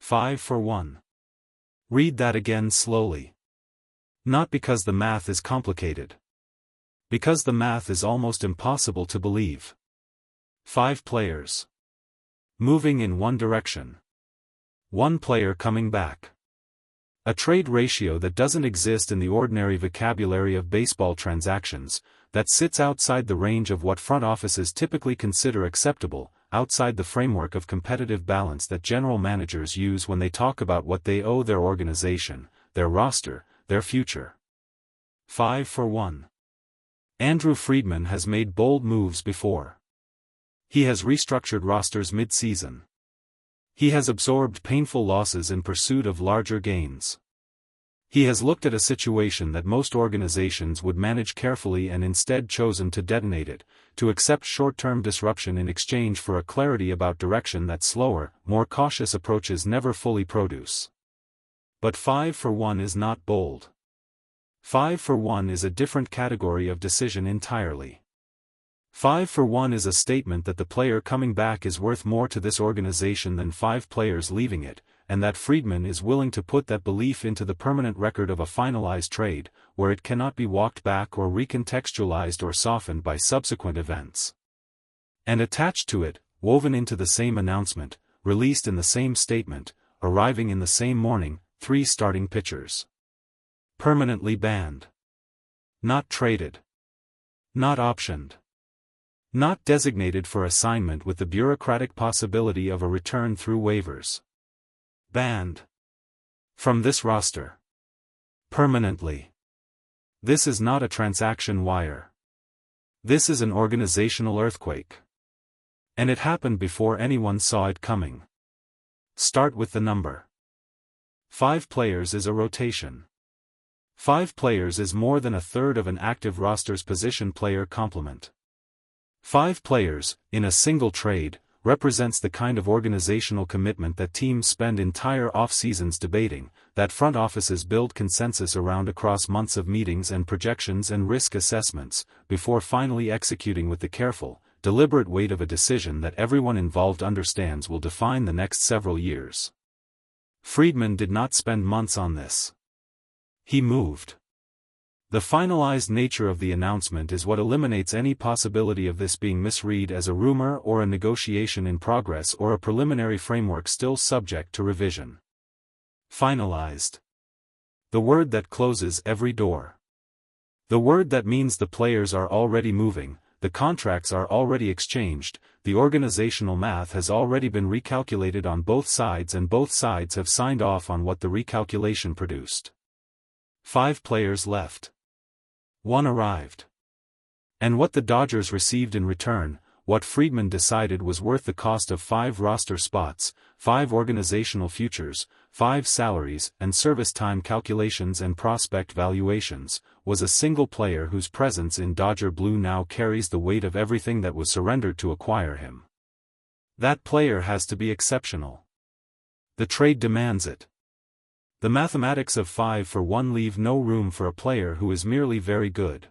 5-for-1. Read that again slowly. Not because the math is complicated. Because the math is almost impossible to believe. 5 players. Moving in one direction. 1 player coming back. A trade ratio that doesn't exist in the ordinary vocabulary of baseball transactions, that sits outside the range of what front offices typically consider acceptable, outside the framework of competitive balance that general managers use when they talk about what they owe their organization, their roster, their future. 5-for-1. Andrew Friedman has made bold moves before. He has restructured rosters mid-season. He has absorbed painful losses in pursuit of larger gains. He has looked at a situation that most organizations would manage carefully and instead chosen to detonate it, to accept short-term disruption in exchange for a clarity about direction that slower, more cautious approaches never fully produce. But 5-for-1 is not bold. 5-for-1 is a different category of decision entirely. 5-for-1 is a statement that the player coming back is worth more to this organization than 5 players leaving it, and that Friedman is willing to put that belief into the permanent record of a finalized trade, where it cannot be walked back or recontextualized or softened by subsequent events. And attached to it, woven into the same announcement, released in the same statement, arriving in the same morning, 3 starting pitchers. Permanently banned. Not traded. Not optioned. Not designated for assignment with the bureaucratic possibility of a return through waivers. Banned. From this roster. Permanently. This is not a transaction wire. This is an organizational earthquake. And it happened before anyone saw it coming. Start with the number. 5 players is a rotation. 5 players is more than a third of an active roster's position player complement. 5 players, in a single trade, represents the kind of organizational commitment that teams spend entire off-seasons debating, that front offices build consensus around across months of meetings and projections and risk assessments, before finally executing with the careful, deliberate weight of a decision that everyone involved understands will define the next several years. Friedman did not spend months on this. He moved. The finalized nature of the announcement is what eliminates any possibility of this being misread as a rumor or a negotiation in progress or a preliminary framework still subject to revision. Finalized. The word that closes every door. The word that means the players are already moving, the contracts are already exchanged, the organizational math has already been recalculated on both sides and both sides have signed off on what the recalculation produced. 5 players left. 1 arrived. And what the Dodgers received in return, what Friedman decided was worth the cost of 5 roster spots, 5 organizational futures, 5 salaries and service time calculations and prospect valuations, was a single player whose presence in Dodger blue now carries the weight of everything that was surrendered to acquire him. That player has to be exceptional. The trade demands it. The mathematics of 5-for-1 leave no room for a player who is merely very good.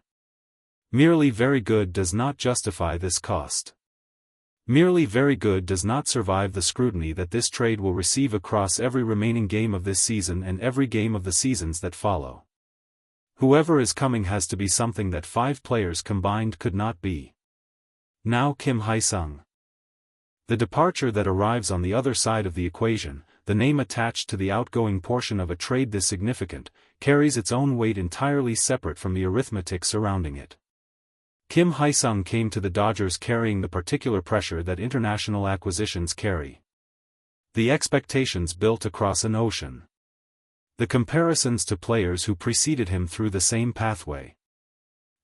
Merely very good does not justify this cost. Merely very good does not survive the scrutiny that this trade will receive across every remaining game of this season and every game of the seasons that follow. Whoever is coming has to be something that 5 players combined could not be. Now Kim Ha-seong. The departure that arrives on the other side of the equation, the name attached to the outgoing portion of a trade this significant, carries its own weight entirely separate from the arithmetic surrounding it. Kim Ha-seong came to the Dodgers carrying the particular pressure that international acquisitions carry. The expectations built across an ocean. The comparisons to players who preceded him through the same pathway.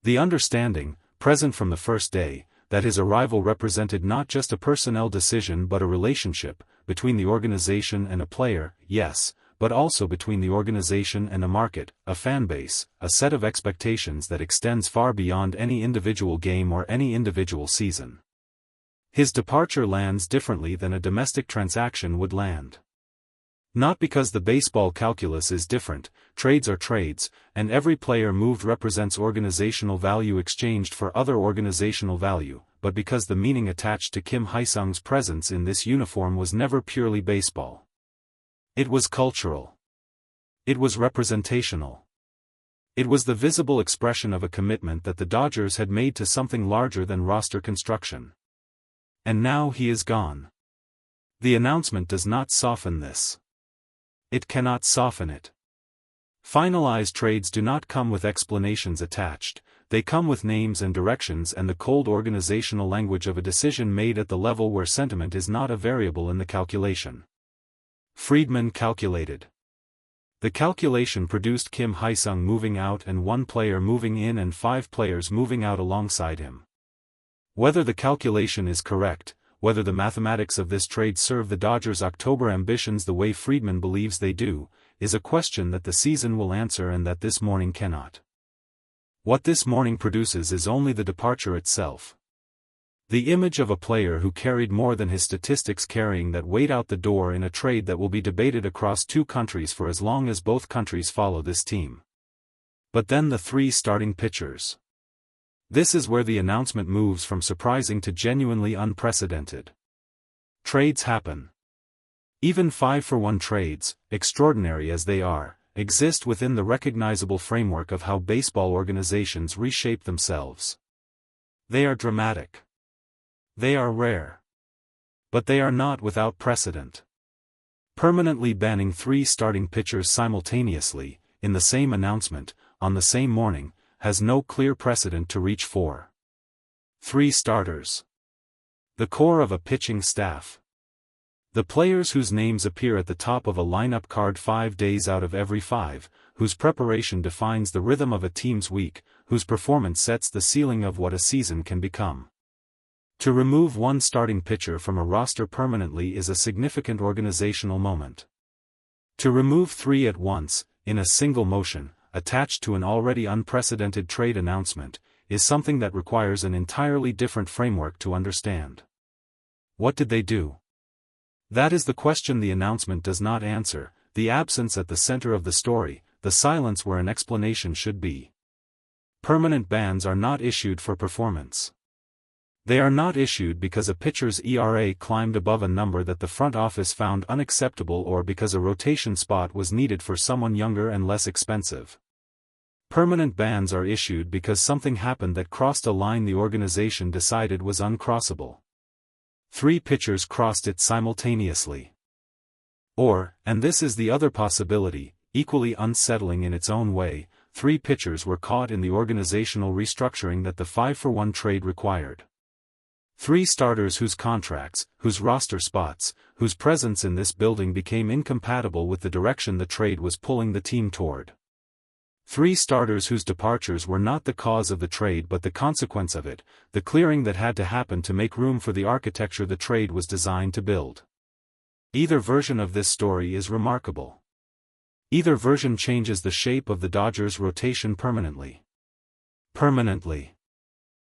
The understanding, present from the first day, that his arrival represented not just a personnel decision but a relationship, between the organization and a player, yes, but also between the organization and a market, a fan base, a set of expectations that extends far beyond any individual game or any individual season. His departure lands differently than a domestic transaction would land. Not because the baseball calculus is different, trades are trades, and every player moved represents organizational value exchanged for other organizational value, but because the meaning attached to Kim Ha-seong's presence in this uniform was never purely baseball. It was cultural. It was representational. It was the visible expression of a commitment that the Dodgers had made to something larger than roster construction. And now he is gone. The announcement does not soften this. It cannot soften it. Finalized trades do not come with explanations attached, they come with names and directions and the cold organizational language of a decision made at the level where sentiment is not a variable in the calculation. Friedman calculated. The calculation produced Kim Ha-seong moving out and 1 player moving in and 5 players moving out alongside him. Whether the calculation is correct, whether the mathematics of this trade serve the Dodgers' October ambitions the way Friedman believes they do, is a question that the season will answer and that this morning cannot. What this morning produces is only the departure itself. The image of a player who carried more than his statistics carrying that weight out the door in a trade that will be debated across 2 countries for as long as both countries follow this team. But then the 3 starting pitchers. This is where the announcement moves from surprising to genuinely unprecedented. Trades happen. Even 5-for-1 trades, extraordinary as they are, exist within the recognizable framework of how baseball organizations reshape themselves. They are dramatic. They are rare. But they are not without precedent. Permanently banning 3 starting pitchers simultaneously, in the same announcement, on the same morning, has no clear precedent to reach for. 3 starters. The core of a pitching staff. The players whose names appear at the top of a lineup card 5 days out of every 5, whose preparation defines the rhythm of a team's week, whose performance sets the ceiling of what a season can become. To remove 1 starting pitcher from a roster permanently is a significant organizational moment. To remove 3 at once, in a single motion, attached to an already unprecedented trade announcement, is something that requires an entirely different framework to understand. What did they do? That is the question the announcement does not answer, the absence at the center of the story, the silence where an explanation should be. Permanent bans are not issued for performance. They are not issued because a pitcher's ERA climbed above a number that the front office found unacceptable or because a rotation spot was needed for someone younger and less expensive. Permanent bans are issued because something happened that crossed a line the organization decided was uncrossable. 3 pitchers crossed it simultaneously. Or, and this is the other possibility, equally unsettling in its own way, 3 pitchers were caught in the organizational restructuring that the 5-for-1 trade required. 3 starters whose contracts, whose roster spots, whose presence in this building became incompatible with the direction the trade was pulling the team toward. 3 starters whose departures were not the cause of the trade but the consequence of it, the clearing that had to happen to make room for the architecture the trade was designed to build. Either version of this story is remarkable. Either version changes the shape of the Dodgers' rotation permanently. Permanently.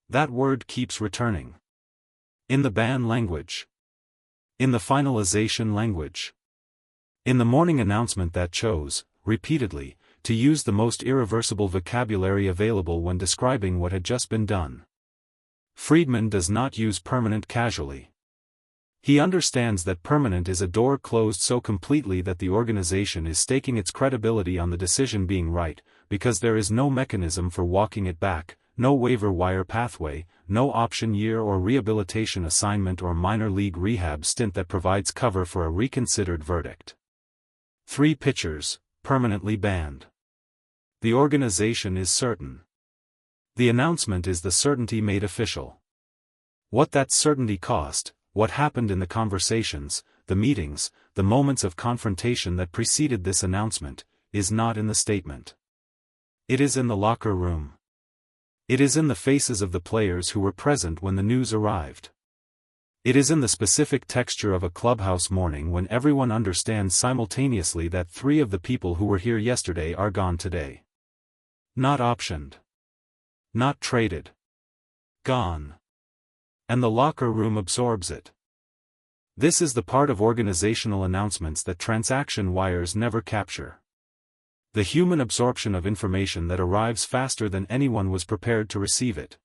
That word keeps returning. In the ban language. In the finalization language. In the morning announcement that chose, repeatedly, to use the most irreversible vocabulary available when describing what had just been done. Friedman does not use permanent casually. He understands that permanent is a door closed so completely that the organization is staking its credibility on the decision being right, because there is no mechanism for walking it back, no waiver wire pathway, no option year or rehabilitation assignment or minor league rehab stint that provides cover for a reconsidered verdict. 3 pitchers, permanently banned. The organization is certain. The announcement is the certainty made official. What that certainty cost, what happened in the conversations, the meetings, the moments of confrontation that preceded this announcement, is not in the statement. It is in the locker room. It is in the faces of the players who were present when the news arrived. It is in the specific texture of a clubhouse morning when everyone understands simultaneously that 3 of the people who were here yesterday are gone today. Not optioned. Not traded. Gone. And the locker room absorbs it. This is the part of organizational announcements that transaction wires never capture. The human absorption of information that arrives faster than anyone was prepared to receive it.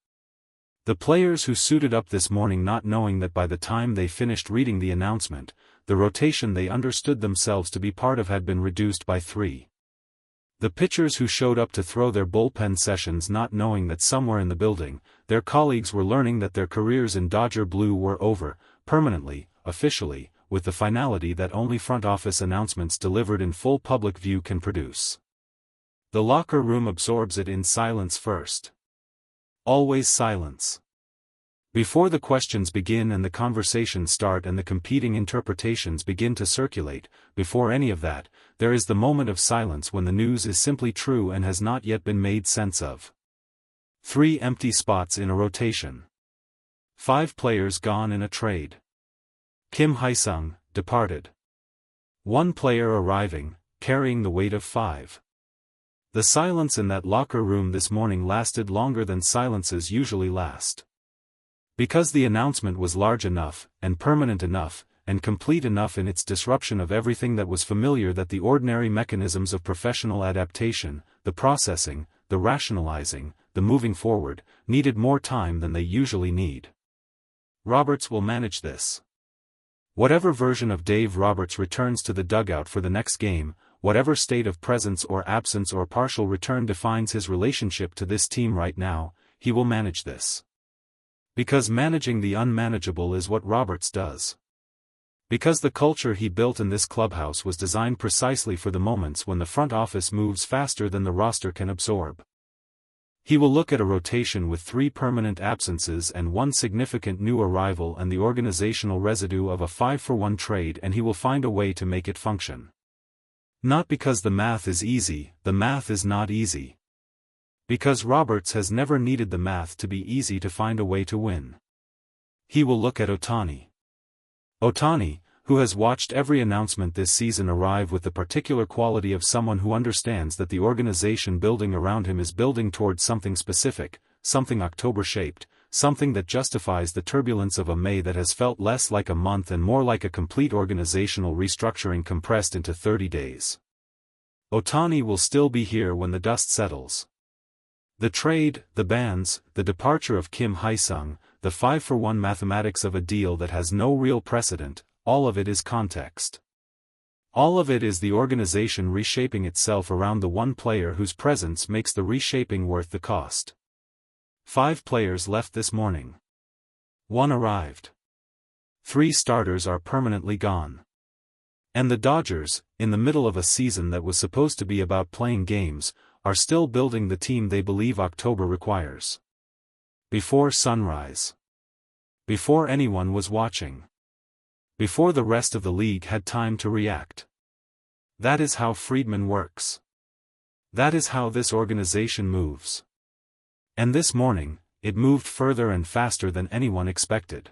The players who suited up this morning not knowing that by the time they finished reading the announcement, the rotation they understood themselves to be part of had been reduced by 3. The pitchers who showed up to throw their bullpen sessions not knowing that somewhere in the building, their colleagues were learning that their careers in Dodger blue were over, permanently, officially, with the finality that only front office announcements delivered in full public view can produce. The locker room absorbs it in silence first. Always silence. Before the questions begin and the conversations start and the competing interpretations begin to circulate, before any of that, there is the moment of silence when the news is simply true and has not yet been made sense of. 3 empty spots in a rotation. 5 players gone in a trade. Kim Ha-seong, departed. 1 player arriving, carrying the weight of 5. The silence in that locker room this morning lasted longer than silences usually last. Because the announcement was large enough, and permanent enough, and complete enough in its disruption of everything that was familiar that the ordinary mechanisms of professional adaptation, the processing, the rationalizing, the moving forward, needed more time than they usually need. Roberts will manage this. Whatever version of Dave Roberts returns to the dugout for the next game, whatever state of presence or absence or partial return defines his relationship to this team right now, he will manage this. Because managing the unmanageable is what Roberts does. Because the culture he built in this clubhouse was designed precisely for the moments when the front office moves faster than the roster can absorb. He will look at a rotation with 3 permanent absences and 1 significant new arrival and the organizational residue of a 5-for-1 trade, and he will find a way to make it function. Not because the math is easy, the math is not easy. Because Roberts has never needed the math to be easy to find a way to win. He will look at Ohtani. Ohtani, who has watched every announcement this season arrive with the particular quality of someone who understands that the organization building around him is building towards something specific, something October-shaped, something that justifies the turbulence of a May that has felt less like a month and more like a complete organizational restructuring compressed into 30 days. Ohtani will still be here when the dust settles. The trade, the bans, the departure of Kim Ha-seong, the 5-for-1 mathematics of a deal that has no real precedent, all of it is context. All of it is the organization reshaping itself around the one player whose presence makes the reshaping worth the cost. 5 players left this morning. 1 arrived. 3 starters are permanently gone. And the Dodgers, in the middle of a season that was supposed to be about playing games, are still building the team they believe October requires. Before sunrise. Before anyone was watching. Before the rest of the league had time to react. That is how Friedman works. That is how this organization moves. And this morning, it moved further and faster than anyone expected.